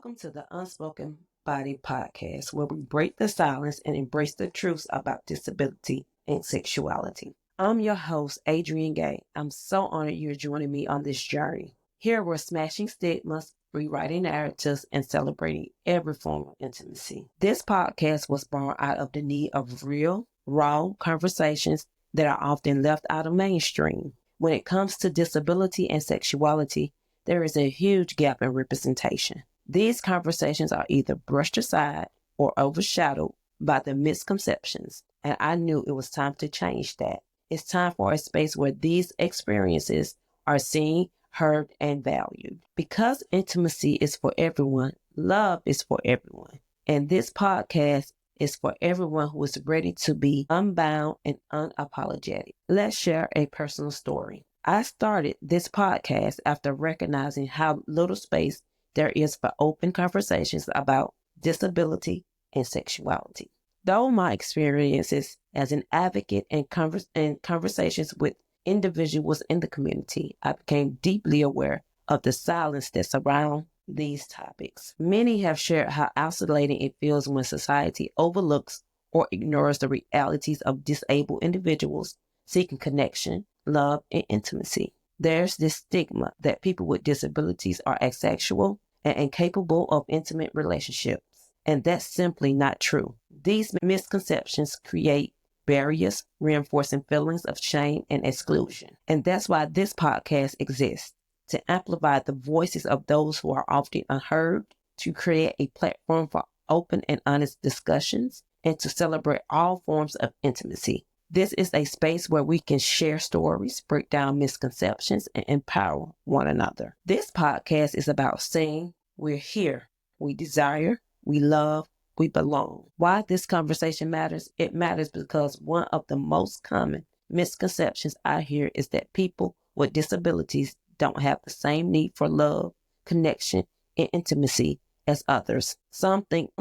Welcome to the Unspoken Body Podcast, where we break the silence and embrace the truths about disability and sexuality. I'm your host, Adriane Gay. I'm so honored you're joining me on this journey. Here we're smashing stigmas, rewriting narratives, and celebrating every form of intimacy. This podcast was born out of the need of real, raw conversations that are often left out of mainstream. When it comes to disability and sexuality, there is a huge gap in representation. These conversations are either brushed aside or overshadowed by the misconceptions, and I knew it was time to change that. It's time for a space where these experiences are seen, heard, and valued. Because intimacy is for everyone, love is for everyone. And this podcast is for everyone who is ready to be unbound and unapologetic. Let's share a personal story. I started this podcast after recognizing how little space there is for open conversations about disability and sexuality. Though my experiences as an advocate and conversations with individuals in the community, I became deeply aware of the silence that surrounds these topics. Many have shared how isolating it feels when society overlooks or ignores the realities of disabled individuals seeking connection, love, and intimacy. There's this stigma that people with disabilities are asexual and incapable of intimate relationships, and that's simply not true. These misconceptions create barriers, reinforcing feelings of shame and exclusion. And that's why this podcast exists, to amplify the voices of those who are often unheard, to create a platform for open and honest discussions, and to celebrate all forms of intimacy. This is a space where we can share stories, break down misconceptions, and empower one another. This podcast is about saying we're here, we desire, we love, we belong. Why this conversation matters? It matters because one of the most common misconceptions I hear is that people with disabilities don't have the same need for love, connection, and intimacy as others. Some think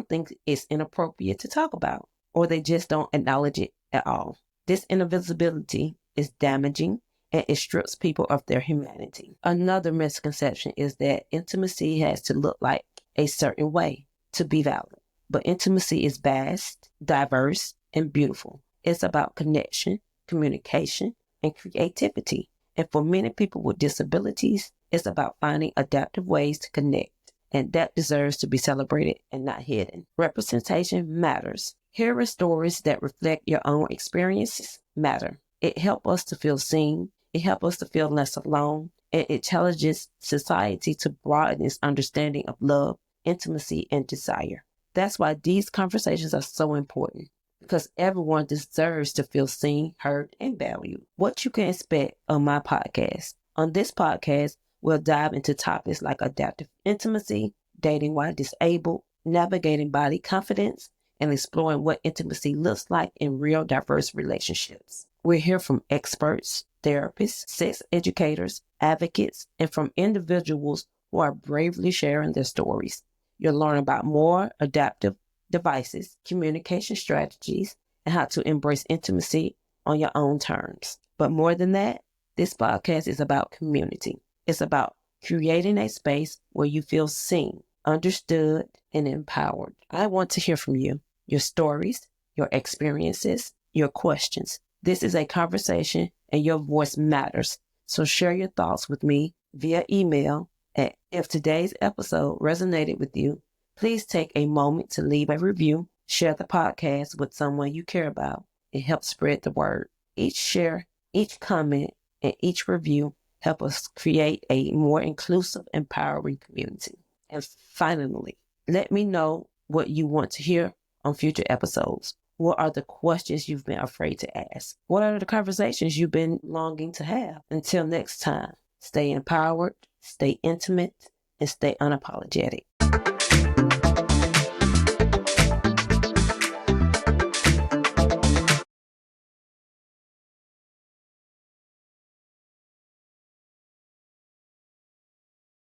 it's inappropriate to talk about, or they just don't acknowledge it at all. This invisibility is damaging and it strips people of their humanity. Another misconception is that intimacy has to look like a certain way to be valid. But intimacy is vast, diverse, and beautiful. It's about connection, communication, and creativity. And for many people with disabilities, it's about finding adaptive ways to connect. And that deserves to be celebrated and not hidden. Representation matters. Hearing stories that reflect your own experiences matter. It helps us to feel seen. It helps us to feel less alone. And it challenges society to broaden its understanding of love, intimacy, and desire. That's why these conversations are so important, because everyone deserves to feel seen, heard, and valued. What you can expect on my podcast. On this podcast, we'll dive into topics like adaptive intimacy, dating while disabled, navigating body confidence, and exploring what intimacy looks like in real diverse relationships. We'll hear from experts, therapists, sex educators, advocates, and from individuals who are bravely sharing their stories. You'll learn about more adaptive devices, communication strategies, and how to embrace intimacy on your own terms. But more than that, this podcast is about community. It's about creating a space where you feel seen, understood, and empowered. I want to hear from you, your stories, your experiences, your questions. This is a conversation and your voice matters. So share your thoughts with me via email. And if today's episode resonated with you, please take a moment to leave a review. Share the podcast with someone you care about. It helps spread the word. Each share, each comment, and each review help us create a more inclusive, empowering community. And finally, let me know what you want to hear on future episodes. What are the questions you've been afraid to ask? What are the conversations you've been longing to have? Until next time, stay empowered, stay intimate, and stay unapologetic.